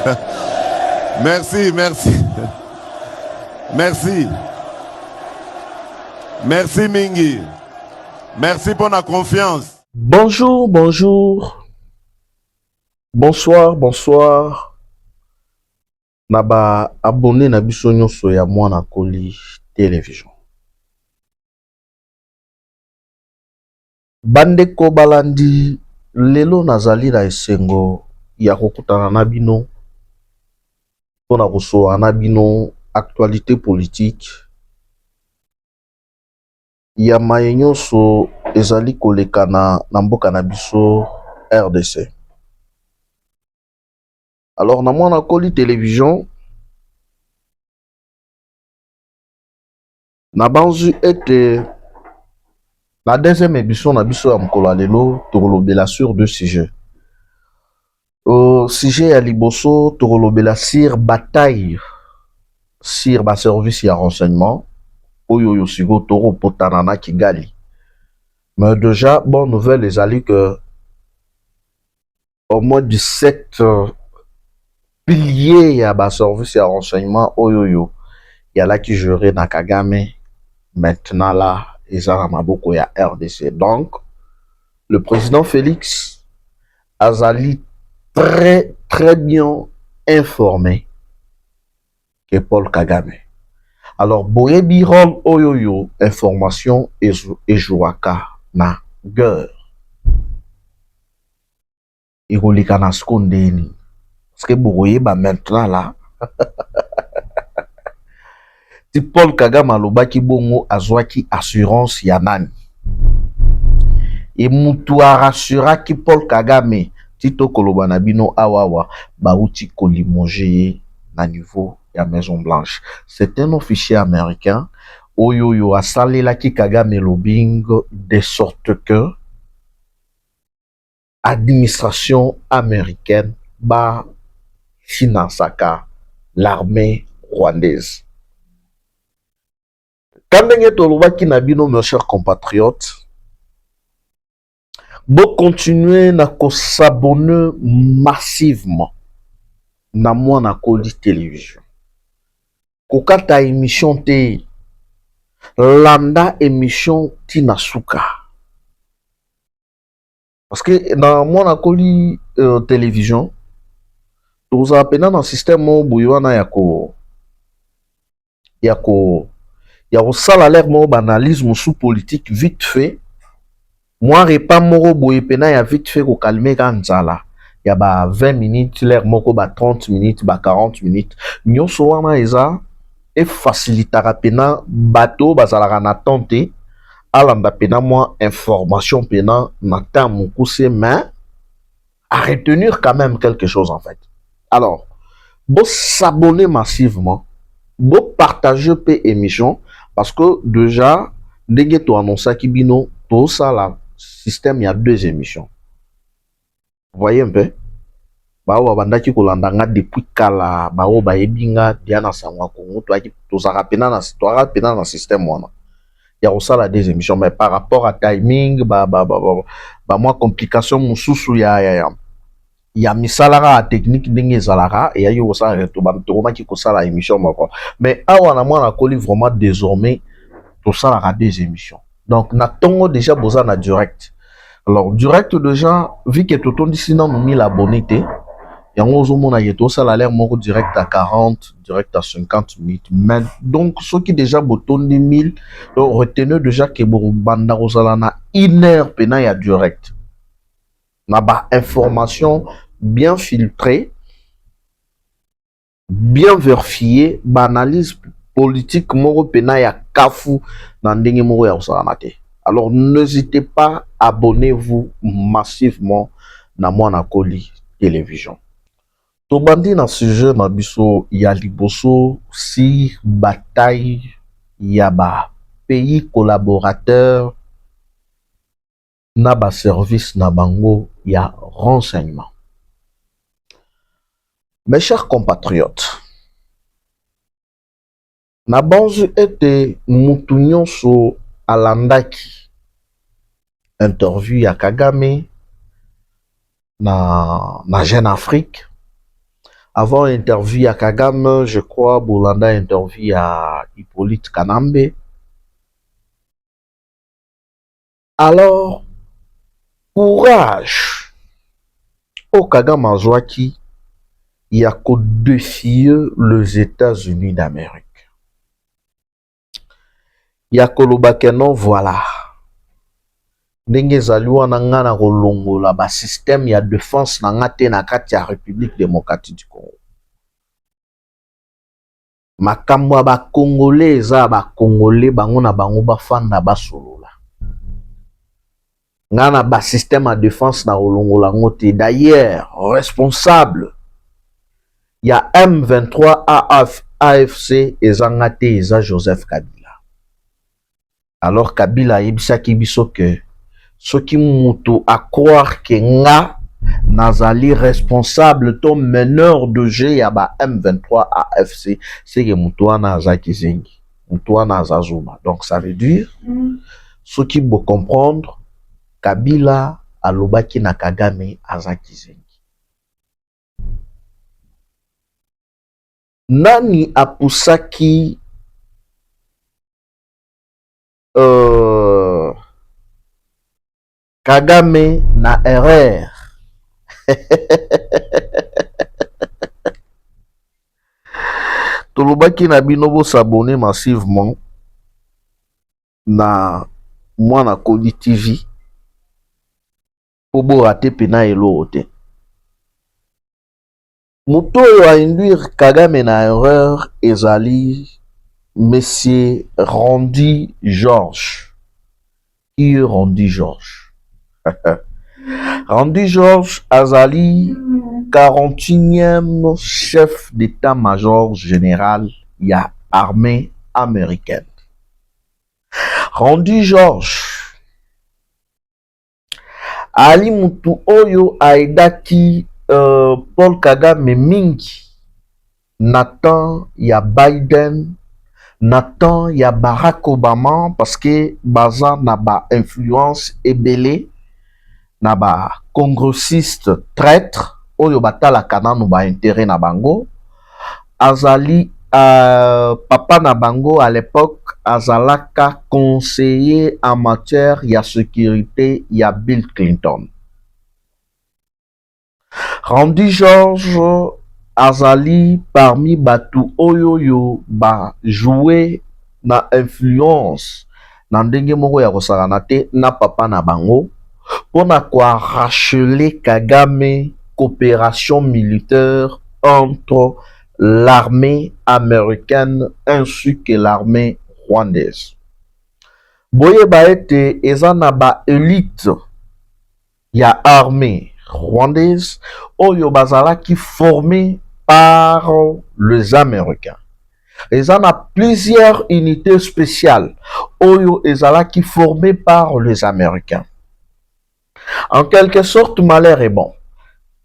Merci, merci. Merci. Merci Mingi. Merci pour la confiance. Bonjour, bonjour. Bonsoir, bonsoir. Naba abonné na biso nyonso ya Mwana Koli Télévision. Bandeko balandi lelo nazali na esengo ya kokutana na bino pona kosoa na bino actualité politique ya maye nyonso ezali kolekana na mboka na biso RDC. Alors na Mwana Koli Télévision na banzu ete la deuxième émission na biso ya mokolo ya lelo tokolobela sur deux sujets. Au sujet ya liboso tokolobela sur bataille sur ba service ya renseignement oyo yo siko toro potana na Kigali. Mais déjà bonne nouvelle ezali que au moins 17 piliers ya ba service ya renseignement oyo yo yala ki géré na Kagame maintenant là ezala maboko ya RDC. Donc le président Félix azali très bien informé que Paul Kagame. Alors boyebi rôle oyoyo information ejuaka na guerre. Ikolika na skondeni. Parce que boyeba maintenant là si Paul Kagame alobaki bongo azwaki assurance ya nani. Et mutu rassuraki Paul Kagame tito koloba na bino awawa bauti kolimoje na niveau ya Maison Blanche. C'est un officier américain oyoyo asalelaki Kagame lobbying de sorte que administration américaine ba finansaka l'armée rwandaise. Quand tolobaki na bino mes chers compatriotes, bon continuer na ko s'abonner massivement na Mwana Koli Télévision. Kokata émission te landa émission tinasuka. Parce que na Mwana Koli Télévision nous appelons un système bouyana yako salaire mo banalisme sous politique vite fait. Moi repas moko boye pena ya vite fait ko calmer kanzala. Ya ba 20 minutes l'air moko ba 30 minutes ba 40 minutes. Nyonso wana eza e facilitera pena bato bazalaka na tente alanda pena moi information pena na temps mokuse mais à retenir quand même quelque chose en fait. Alors, vous s'abonner massivement, vous partager peu émission parce que déjà dès que tu annonces qui bino tout ça là système il y a deux émissions. Vous voyez un peu? Ba wa bandaki kolanda nga depuis kala ba o ba ebinga diana sangwa kongo to aki to za rapena na système wana. Il y a aussi la deux émissions mais par rapport à timing ba moi complication mususu ya misalara technique ndenge zalara et ayo ça to ba ki ko sala émission moko. Mais awa na Mwana Koli vraiment désormais to sala ra deux émissions. Donc na tongo déjà boza na direct. Alors direct déjà vu que tout d'ici non mis l'abonné yango ozomona yeto sala l'air moko direct à 40 direct à 50 minutes. Mais donc ceux qui déjà botondi 1000 donc retenez déjà que bo banda kozala na 1 heure pena ya direct. Na ba information bien filtrée, bien vérifiée, ba analyse politique moko pena ya kafu na ndenge moko ya osalamate. Alors n'hésitez pas, abonnez-vous massivement na Mwana Koli Télévision. Tobandi na sujet na biso ya liboso si bataille ya ba pays collaborateurs na ba service na bango ya renseignement. Mes chers compatriotes, na banzu ete mutu nyonso alandaki interview ya Kagame na Jeune Afrique Avant interview à Kagame, je crois, Bolanda interview à Hippolyte Kanambe. Alors, courage au Kagame Azwaki, il y a qu'au défier les États-Unis d'Amérique. Il y a que non, voilà. Ndenge zaliwa na nga na kolongola ba système ya défense na nga te na kati ya République démocratique du Congo. Makambo ba Congolais eza ba Congolais bango na bango bafanda basolola. Nga na ba système ya défense na kolongola ngo te. D'ailleurs, responsable ya M23 AFC eza nga te, eza Joseph Kabila. Alors Kabila yebisaki biso ke soki mutu à croire que nga nazali responsable to meneur de jeu ya ba M23 AFC, c'est que mutu wana azaki zengi, mutu wana azazuma. Donc ça veut dire soki bo comprendre Kabila alobaki na Kagame azaki zengi. Nani apusaki Kagame na erreur? Tolobaki na bino bo s'abonner massivement na Mwana Koli TV po bo rate pena elo te. Muto a induire Kagame na erreur ezali Monsieur Randy Georges. Qui est Randy Georges? Randy Georges azali 41e chef d'état-major général ya armée américaine. Randy Georges ali mutu oyo aidaki Paul Kagame mingi na temps ya Biden, na temps ya Barack Obama, parce que baza na ba influence ebele na ba congressiste traître oyo batala kananu ba intérêt na bango. Azali papa na bango à l'époque azalaka conseiller en matière ya sécurité ya Bill Clinton. Randy Georges azali parmi batu oyo ba jouer na influence na ndenge moko ya kosakana te na papa na bango pona kwa racheler Kagame coopération militaire entre l'armée américaine ainsi que l'armée rwandaise. Boye ba ete eza na ba élite ya armée rwandaise oyo bazalaki formé par les Américains. Ils en a plusieurs unités spéciales oyo ezalaki formées par les Américains. En quelque sorte, malheur est bon.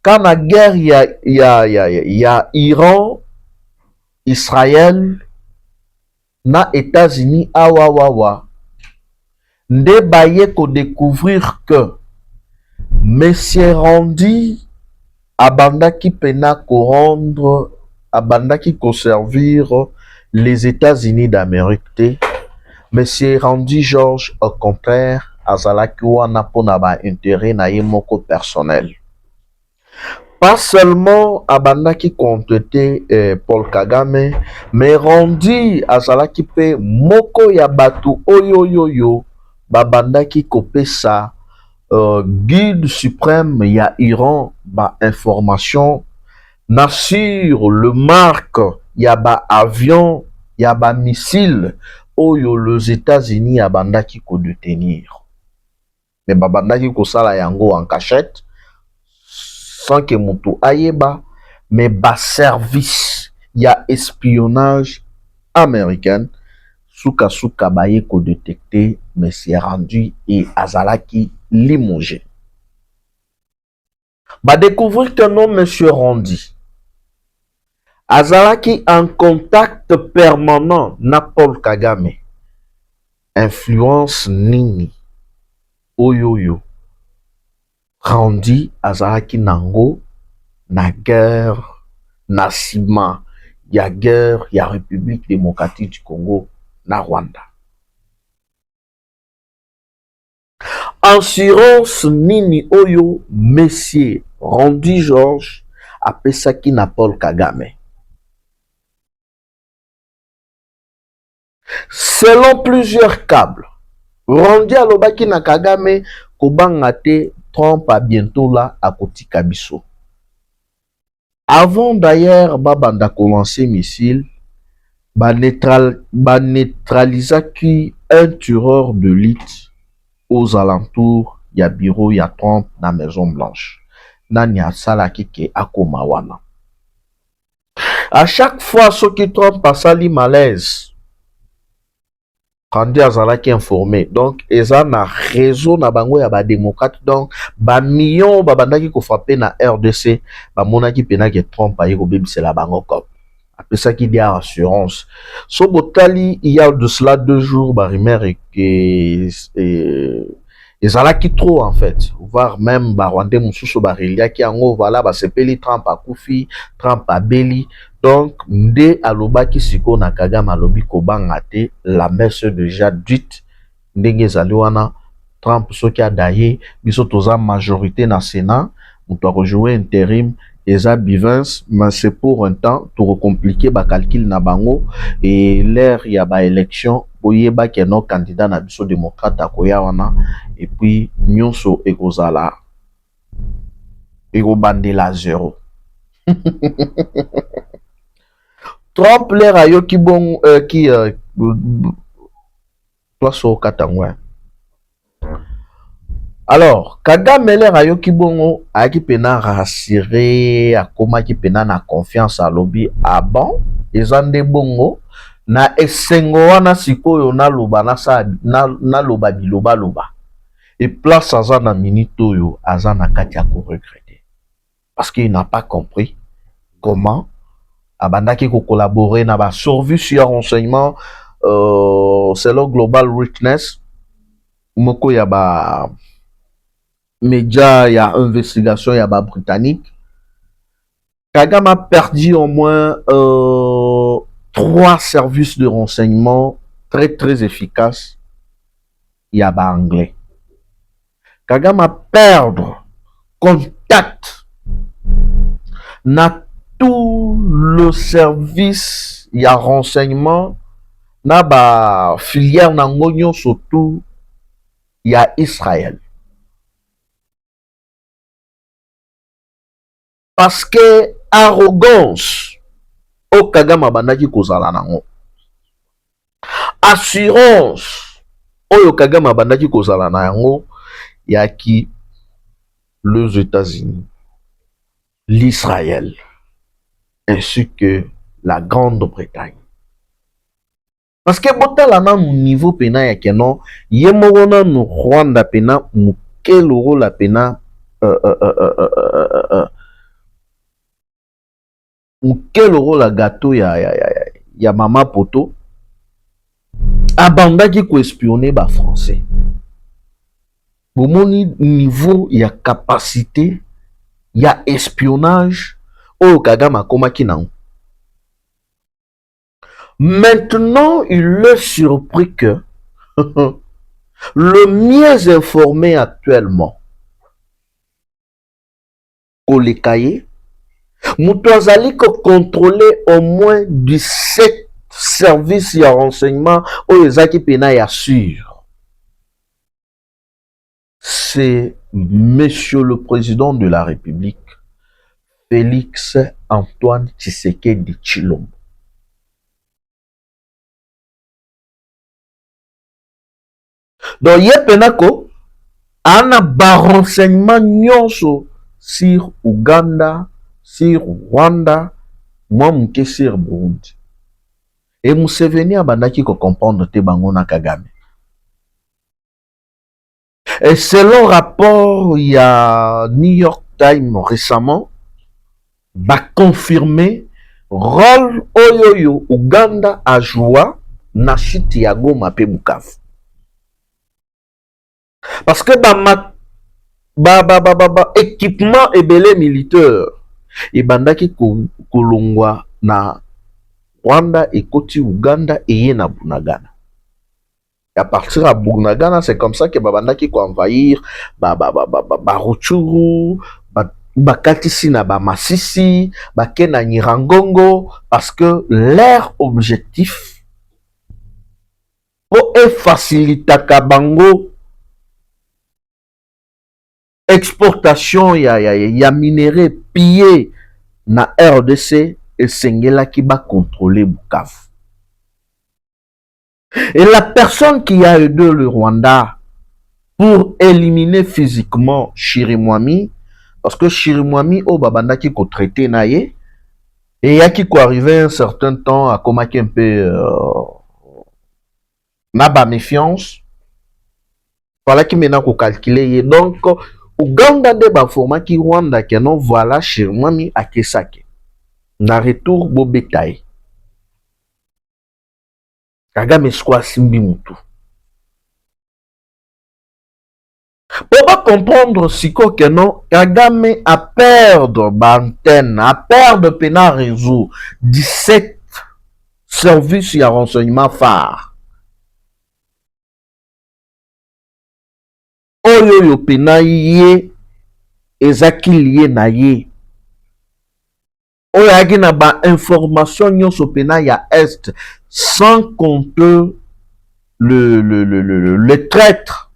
Quand la guerre il y a Iran, Israël, na États-Unis, awawawa, nde baye ko découvrir que Monsieur Randy abandaki pena ko rendre, abandaki ko servir les États-Unis d'Amérique. Monsieur Randy Georges, au contraire, azalaki wana pona ba intérêt na ye moko personnel. Pas seulement abandaki compléter Paul Kagame, mais Randy azalaki pe moko ya batu oyo babandaki kopesa guide suprême ya Iran ba information na sur le marque ya ba avion ya ba missile oyo les États-Unis abandaki ko détenir. Mais babandaki ko sala yango en cachette sans que mutu ayeba, mais ba service ya espionnage américain suka baye ko détecter Monsieur Randy et azalaki limogé. Ba découvrir que non Monsieur Randy azalaki en contact permanent na Paul Kagame. Influence nini oyoyo Randy azalaki nango na guerre na nsima ya guerre ya République démocratique du Congo na Rwanda. Assurance nini oyo Monsieur Randy Georges apesaki na Paul Kagame? Selon plusieurs câbles, Randy alobaki na Kagame kobanga te Trump a bientôt là à kotika biso. Avant d'ailleurs babanda kolancer missile, neutralisaki un tireur de l'élite aux alentours ya bureau ya Trump na Maison Blanche. Nani asalaki ke akoma wana. À chaque fois soki Trump asali malaise, Randy azalaki informé. Donc eza na réseau na bango ya ba démocrate, donc ba millions babandaki ko frapper na RDC, ba monaki pena ke Trump ayi ko bebisela bango kop. Ça qui dit assurance. So botali, il y a de cela 2 jours, Barimer et ezalaki trop en fait, voire même Rwandais Moussousso Barilia qui en haut voilà ba sepeli Trump a Koufi, Trump a Beli. Donc nde alobaki siko na Kagame alobi kobanga te la messe déjà dite ndenge ezali wana Trump soki adaye biso toza majorité na Sénat, muto akojouer intérim eza bivins, mais c'est pour un temps to recompliquer ba calcul na bango et l'air ya ba élection boyeba ke no candidat na biso démocrate akoya wana et puis nyonso ekozala ekobandela zéro. Trump l'air ayo ki bon qui toi so katangwa. Alors, Kagame l'air ayo ki bongo aki pena rassuré akoma ki pena na confiance à lobby ah bon ezande bongo na esengo wana sikoyo na loba na loba biloba loba et place aza na minute oyo aza na kati ya ko regretter parce qu'il n'a pas compris comment abandaki ko collaborer na ba service ya renseignement selon Global Witness moko ya ba média ya investigation ya ba britannique. Kagame a perdu au moins 3 services de renseignement très efficaces ya ba anglais. Kagame a perdre contact na tout le service ya renseignement na ba filière na ngonyo surtout ya Israël. Parce que arrogance au Kagame abandaki kozala nango. Assurance oyo Kagame abandaki kozala nango yaki les États-Unis, l'Israël ainsi que la Grande-Bretagne. Parce que botala na niveau pena ya keno yemoko na Rwanda pena mukeloro la pena quel euro la gâteau ya mama poto abandaki ko espionner ba français. Bomoni niveau ya capacité ya espionnage au Kagame akomaki nango. Maintenant, il est surpris que le mieux informé actuellement Kolekaye Moutouazali ko contrôler au moins 17 services de renseignement au Ezaki Pena ya sûr. C'est Monsieur le Président de la République, Félix Antoine Tshisekedi Tshilombo. Donc, yé penako, ana ba renseignement nyonso sur Ouganda, sur Rwanda, moi mouke sur Burundi. Et Museveni abandaki ko comprendre te bango na Kagame. Et selon rapport, il y a New York Times récemment, va confirmer rôle oyoyo Ouganda a joué na chute ya Goma pe Bukavu. Parce que équipement et belé militaire ebandaki kolongwa na Rwanda ekoti Uganda eye na Bunagana. À partir de Bunagana, c'est comme ça que babandaki ko envahir Ruchuru, bakatisi na Masisi, bakena Nyirangongo, parce que leur objectif pour faciliter bango exportation ya minerai pillé na RDC et Sengela qui va contrôler Bukavu. Et la personne qui a aidé le Rwanda pour éliminer physiquement Chirimwami, parce que Chirimwami au babanda qui ko traité naye, et ya qui ko arrivé un certain temps à commaquer un peu naba méfiance, voilà qui maintenant ko calculer. Donc Uganda de ba format qui Rwanda que non voilà Chirimwami à Kesake. Na retour bobetaye. Kagame soit simbi mutu. Pour pas comprendre si que non, Kagame a perdre l'antenne, a perdre pena réseau 17 services et renseignements phares. Oyo yo pena yé ezaki lié na ye. Oyo agi na ba information nyonso pena ya est sans compter le traître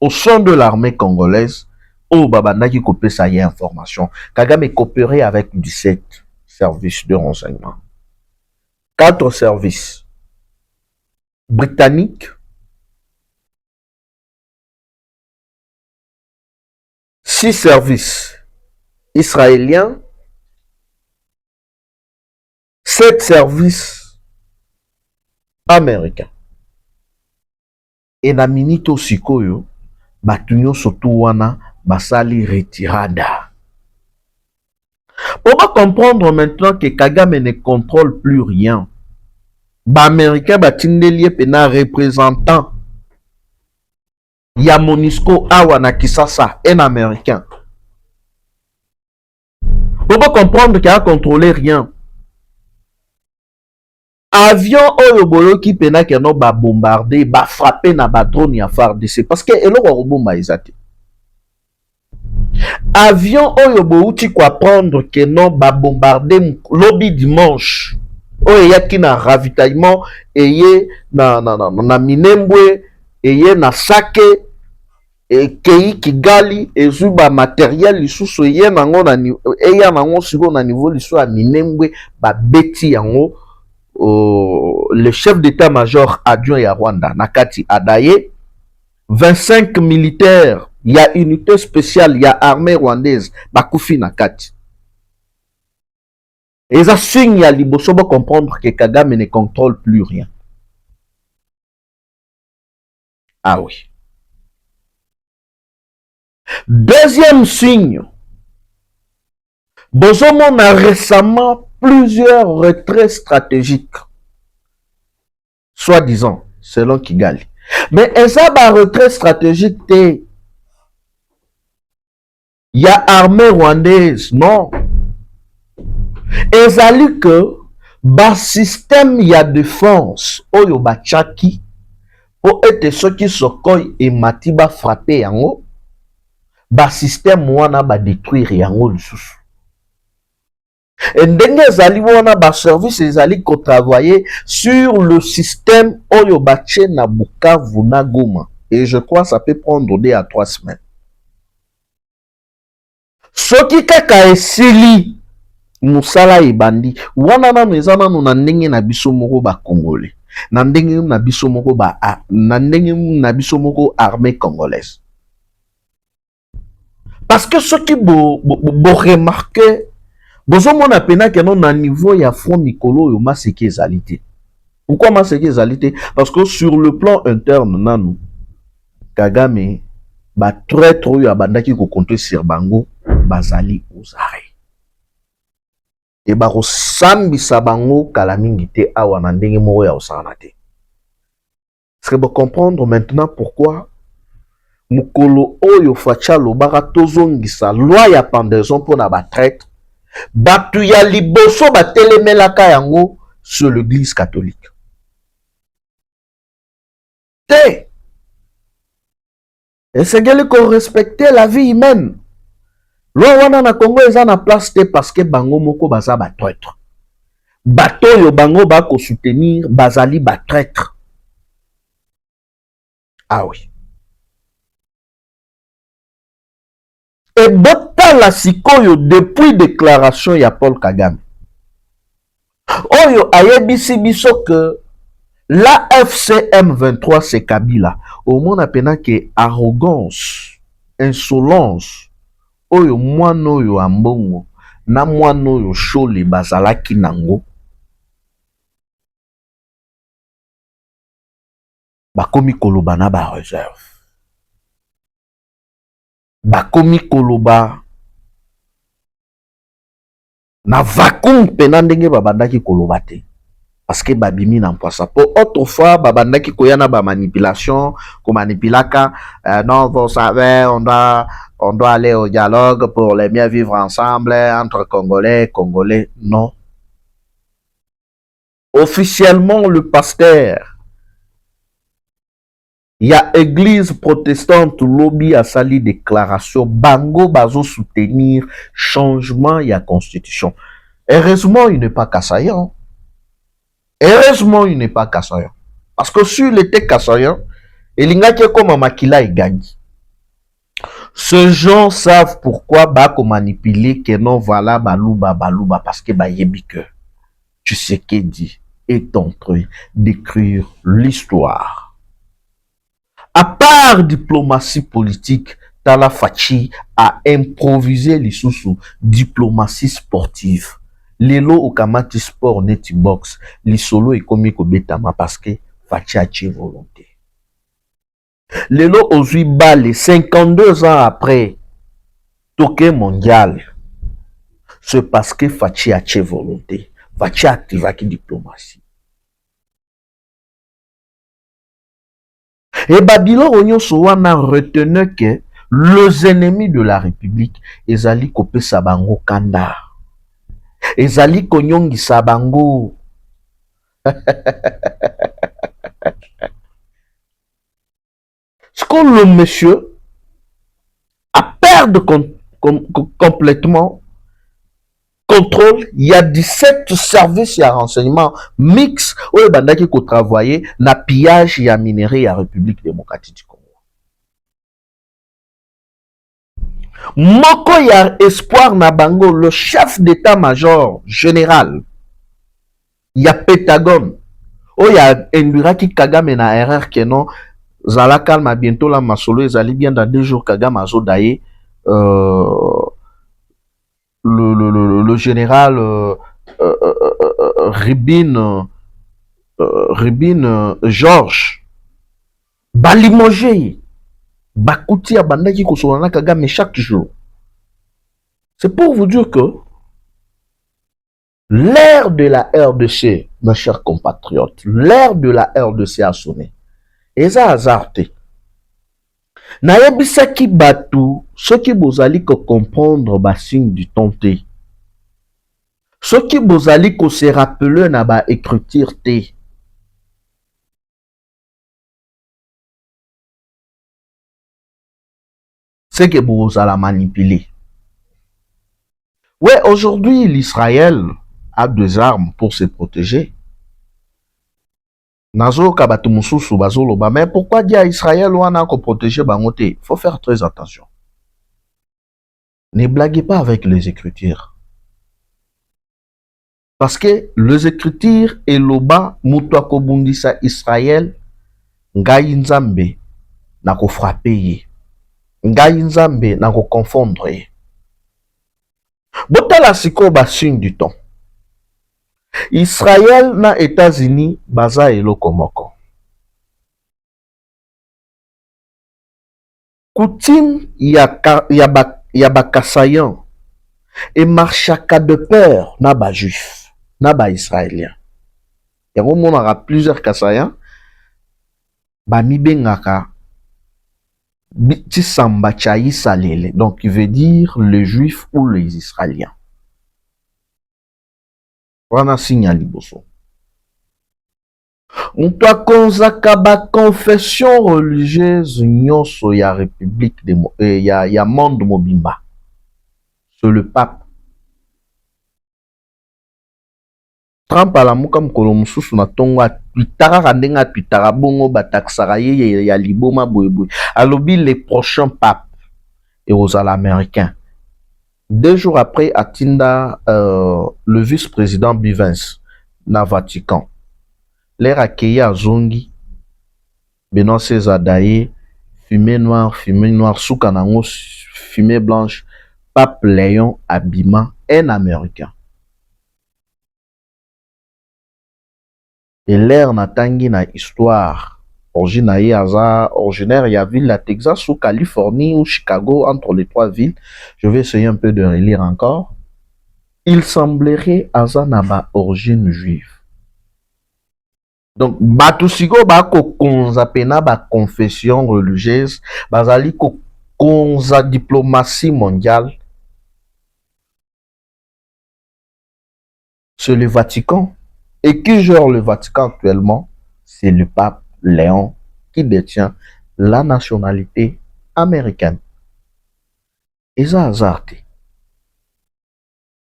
au sein de l'armée congolaise, au babandaki kopé ça y a information. Kagame coopérait avec 17 services de renseignement. 4 services britanniques, 6 services israéliens, 7 services américains. Et na minute osikoyo batunyo surtout wana basali retirada. On va comprendre maintenant que Kagame ne contrôle plus rien. Ba américain batindeli pena représentant ya MONUSCO awa na Kisasa, un américain. On va comprendre qu'il a contrôlé rien. Avion oyo boloki pena ke no ba bombarder, ba frapper na ba drone ya FARDC parce que eloko robomba ezate. Avion oyo bouti kwa prendre ke no ba bombarder lobby dimanche. Oyo yaki na ravitaillement eye na Minembwe, eye na Sake, e kei Kigali ezuba matériel lisusu eye nango na eya nango siko na niveau liso ya Minembwe ba beti yango. Le chef d'état-major adjoint à Rwanda, Nakati Adaye, 25 militaires, il y a unité spéciale, il y a armée rwandaise, Bakufi Nakati. Et ça signe à Liboso pour comprendre que Kagame ne contrôle plus rien. Ah oui. Deuxième signe, Bozomon a récemment plusieurs retraits stratégiques, soi-disant, selon Kigali. Mais ça, un retrait stratégique, il y a armée rwandaise, non. Et ça dit que, bas système, il y a défense, oyo bachaki, pour être ceux qui se cognent et matiba frapper yango, bas système, wana ba détruire yango le sous. Et ndenge ezali wana ba service ezali ko travailler sur le système oyo bache na Bukavu na Goma. Et je crois ça peut prendre 2 à 3 semaines. Soki kaka esili musala ebandi wana na mezana no na ndenge na biso moko ba Congolais. Na ndenge na biso moko ba na ndenge na biso moko armée congolaise. Parce que ceux qui bo remarquer Bozomon a pena que non à niveau ya front mikolo yo maseke ezalité. Pourquoi maseke ezalité? Parce que sur le plan interne nanu Kagame ba traître yo abandaki ko compter sur bango bazali aux arrêts. Et ba ko sambisa bango kala mingi te awa na ndenge moko ya osana te. Est-ce que vous comprendre maintenant pourquoi mukolo oyo facha lobaka tozongisa loi ya pendaison pour na ba traître Batu ya liboso batelemelaka yango sur l'église catholique. Te. Et c'est qu'on respecter la vie humaine. Loi wana na Congo eza na place te parce que bango moko baza ba traître. Bato yo bango ba ko soutenir bazali ba traître. Ah oui. Et botala sikoyo depuis déclaration ya Paul Kagame. Oyo ayebisi biso que la FCM 23 c'est Kabila. Au moins appena que arrogance, insolence. Oyo mwana oyo ambongo na mwana oyo shole bazalaki nango. Bakomi koloba na ba réserve. Bakomi koloba na vacuum pena ndenge babandaki koloba te. Parce que babimi na mpwasa. Pour autrefois, babandaki koyana ba manipulation, ko manipulaka, non, vous savez, on doit aller au dialogue pour les mieux vivre ensemble entre Congolais. Non. Officiellement, le pasteur, il y a église protestante lobby a sali déclaration, bango bazo soutenir changement, il y a constitution. Heureusement, il n'est pas Kassayan. Heureusement, il n'est pas Kassayan. Parce que s'il était Kassayan, il y a comme Makila et gagne. Ces gens savent pourquoi bako manipuler que non voilà balouba parce que yebi que tu sais qu'est dit est en train d'écrire l'histoire. À part diplomatie politique, Tala Fachi a improvisé les sous diplomatie sportive. Lelo okamati sport neti box, li solo et komi ko betama parce que Fachi a tché volonté. Lelo ozui bale 52 ans après toke mondial. C'est parce que Fachi a tché volonté. Fachi a activé qui diplomatie. Et Babylon Onyo Sowana retenait que les ennemis de la République, ezali kopé sabango kanda. Ezali konyongi sabango. Ce que le monsieur a perdu complètement contrôle, il y a 17 services et renseignements mix où les bandaki ko travailler na pillage et minerai à République démocratique du Congo. Moko ya espoir na bango, le chef d'état-major général, il y a Pentagone, oh ya Enduraki Kagame na erreur que non, Zala calme bientôt la masolo, ezali bien dans 2 jours Kagame azo daye, le général Ribin Georges Balimogé Bakouti a bandaki kosolana Kagame chaque jour. C'est pour vous dire que l'ère de la RDC, mes chers compatriotes, l'ère de la RDC a sonné. Et ça a hasardé. Nayebisaki batu, ceux qui bozali ko comprendre ba signe du temps te. Ceux qui bozali ko se rappeler na ba écriture te. C'est que bozala manipuler. Ouais, aujourd'hui, l'Israël a 2 armes pour se protéger. Nazo kabatu mususu bazoloba, mais pourquoi dire à Israël wana ko protéger bangote? Il faut faire très attention. Ne blaguez pas avec les Écritures. Parce que les Écritures et loba mutu akobundisa Israël ngai nzambe na ko frapper. Ngai nzambe na ko confondre. Botala siko ba signe du temps. Israël na États-Unis baza eloko moko. Coutume ya bakasayan et marchaka de peur na ba juif, na ba israélien. Yango monaka plusieurs kasayans ba mibengaka Tisamba Chaï Salele, donc il veut dire les juifs ou les israéliens. wana signe liboso. Mtu akonzaka ba confession religieuse nyonso ya république ya monde mobimba. C'est le pape. Trump alamuka mukolo mususu na tongo atwitaka ndenge atwitaka bongo batakisaka ye ya liboma boyeboye. Alobi le prochain pape et aux américains. 2 jours après atinda le vice-président Bivens na Vatican. L'air accueilli à Zongi, Benoît César Daye, fumée noire, soukanango, fumée blanche, Pape Léon Abima, un Américain. Et l'air natangi na histoire, originaire, il y a ville la Texas ou Californie ou Chicago, entre les 3 villes. Je vais essayer un peu de relire encore. Il semblerait Azanaba origine juive. Donc, Batusigo bako konza pena ba confession religieuse, bazali ko konza diplomatie mondiale. C'est le Vatican. Et qui gère le Vatican actuellement? C'est le pape Léon qui détient la nationalité américaine. Eza azarte.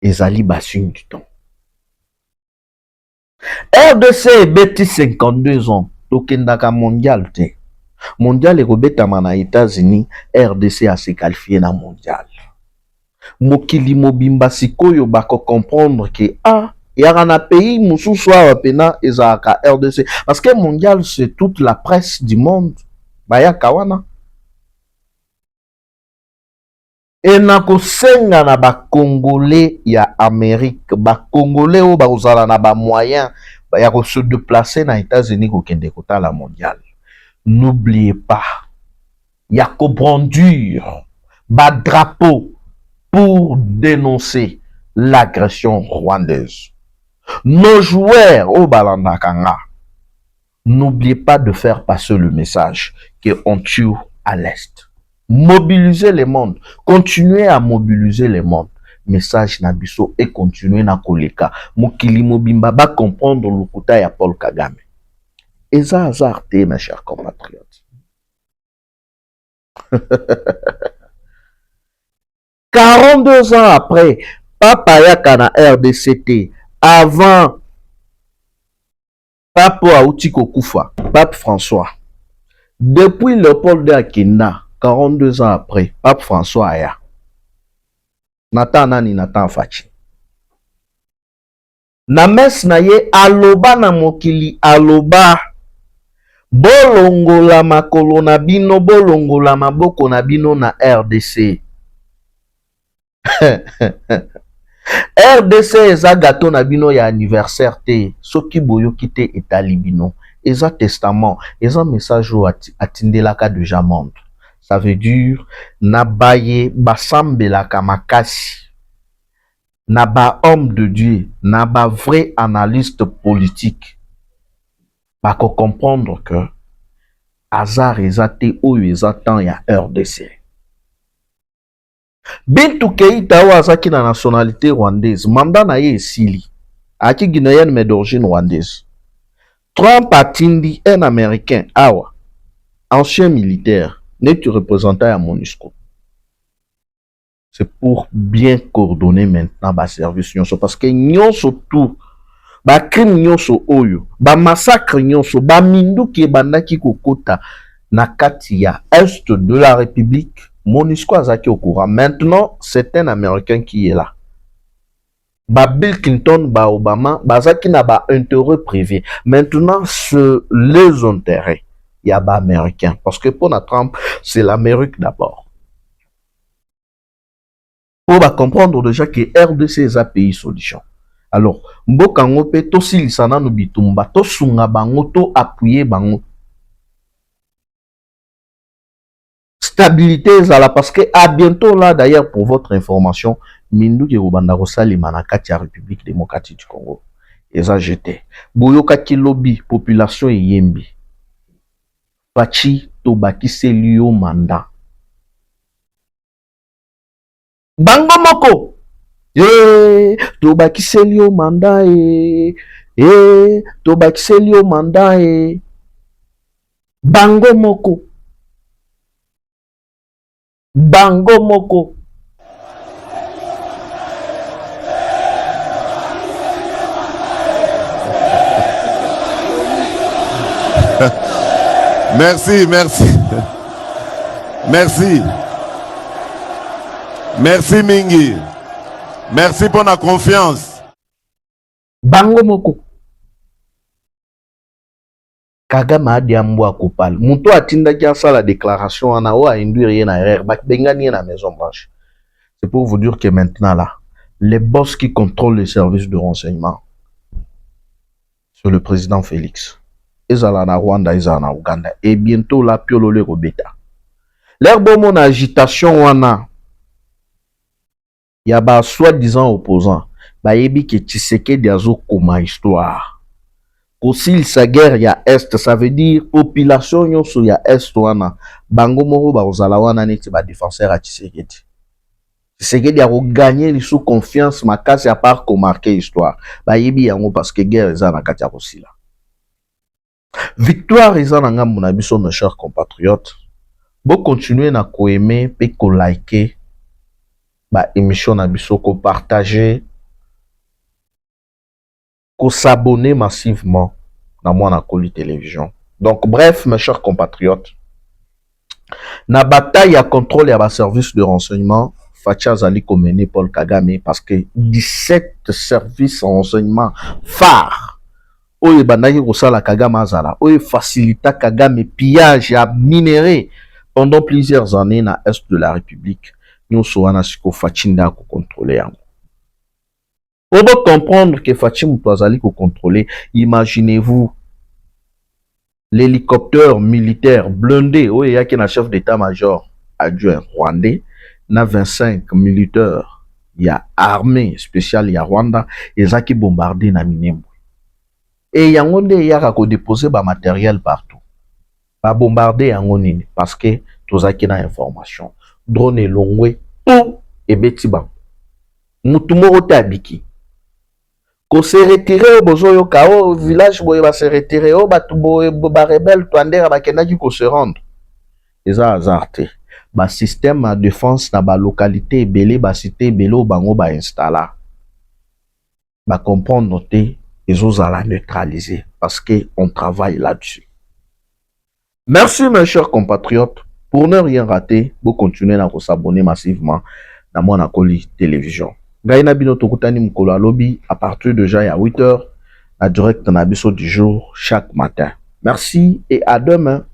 Ezali basin du temps. RDC ebeti 52 ans. Tokendaka mondial te. Mondial ekobetama na États-Unis, RDC a se qualifié na mondial. Mokili mobimba sikoyo bako comprendre que yaka na pays mususu awa pena ezalaka RDC. Parce que mondial c'est toute la presse du monde. Bayaka wana. Et na kosenga na ba Congolais ya Amérique, ba Congolais o ba ozala na ba moyen ya ko se déplacer na États-Unis ko kende kota la mondiale. N'oubliez pas, ya ko brandir ba drapeau pour dénoncer l'agression rwandaise. Nos joueurs au Balandakanga, n'oubliez pas de faire passer le message qu'on tue à l'Est. Mobiliser le monde, continuez à mobiliser le monde. Message Nabiso et continuez na koleka. Mokili mobimba ba comprendre le kuta ya Paul Kagame. Eza azarte, mes chers compatriotes. 42 ans après, Papa Yakana RDCT, avant Pape Aoutiko Koufa, Pape François. Depuis Léopold de Akina, 42 ans après, Pape François Aya. Nathan Nani Nathan Fachi. Na mes na ye aloba na mokili aloba. Bolongola makolo na bino, bolongola maboko na bino na RDC. RDC eza gâteau na bino ya anniversaire te. Soki boyoki te etali bino. Eza testament, eza message ou atindelaka déjà monde. Ça veut dire nabaye basambelaka makasi. Naba homme de Dieu, naba vrai analyste politique. Bako comprendre que hasard ezate oyo ezatan ya RDC. Bintou Keïta Ouazaki na nationalité rwandaise, mandat na ye esili. Aki guinéenne mais d'origine rwandaise. Trump atindi un américain, awa, ancien militaire, n'est représentant à MONUSCO. C'est pour bien coordonner maintenant ba service nyonso parce que nyonso tout ba crime nyonso oyo, ba massacre nyonso, ba minduki bandaki kokota na kati ya est de la République. MONUSCO azaki au courant. Maintenant, c'est un Américain qui est là. Ba Bill Clinton, ba Obama, bazaki na ba intérêt privé. Maintenant, c'est les intérêts. Il y a ba Américain. Parce que pour Trump, c'est l'Amérique d'abord. Pour ba comprendre déjà que RDC est un pays solution. Alors, mboka ngope to silisana no bitumba, to sunga bango, to appuyer bango. Stabilité là parce que à bientôt là d'ailleurs pour votre information Mindu ki Rubanda Rosali Manakati à République démocratique du Congo et ça j'étais Boyoka Kilobi population et yembi Pachi Tobaki Selio mandat Bango Moko Tobakiseli yo manda tobakiseli yo manda bango moko Merci, merci. Merci. Merci Mingi. Merci pour la confiance. bango moko Kagame adi ambwa kopal muto atindaki asala déclaration wana o a induire ye na erreur bengani ye na Maison Blanche. C'est pour vous dire que maintenant là les boss qui contrôlent les services de renseignement c'est le président Félix. Ezala na Rwanda, ezala na Uganda et bientôt la piolole robeta. L'air bon mon agitation wana ya ba soi-disant opposant ba yebi ke Tshisekedi azo koma histoire. Kosil sa guerre ya Est, ça veut dire population nyonso ya Est wana bango moko ba ozala wana neti ba défenseur à Tshisekedi. Tshisekedi a regagné li sous confiance makasi à part ko marquer histoire. Ba yebi yango parce que guerre eza na kati ya Kosila. Victoire eza na ngambo na biso mes chers compatriotes. Bo continuer na ko aimer pe ko liker ba émission na biso ko partager ko s'abonner massivement dans Mwana Koli Télévision. Donc bref mes chers compatriotes, na bataille à contrôle ya ba service de renseignement Facha Zali Komene Paul Kagame parce que 17 services de renseignement phares oye bandaki kosala Kagame azala oye facilita Kagame pillage à minerai pendant plusieurs années na Est de la République. Nous sommes siko Fachinda ko contrôler yango. On doit comprendre que Fachim Toazali ko contrôler. Imaginez-vous l'hélicoptère militaire blindé oye yaki na chef d'état-major adjoint rwandais na 25 militaires ya armée spéciale ya Rwanda ezaki bombardé na Minembwe. Et yango nde yaka ko déposer ba matériel partout. Ba bombarder yango nini parce que tozaki na information. Drone elongwe tout ebeti ba. Mutu moko te abiki. Ko se retirer au bozo yo kao village boye ba se retirer au batu boye ba rebelle twandera ba kendaki ko se rendre. Eza azarte. Ba système de défense na ba localité ebele ba cité ebele o bango ba installa. Ba comprendre noter ils osent la neutraliser parce qu'on travaille là-dessus. Merci mes chers compatriotes. Pour ne rien rater, vous continuez à vous abonner massivement à Mwana Koli Télévision. Gaïna Bino Tokutani Mkolo Lobby à partir de déjà à 8h, à direct dans l'abisso du jour chaque matin. Merci et à demain.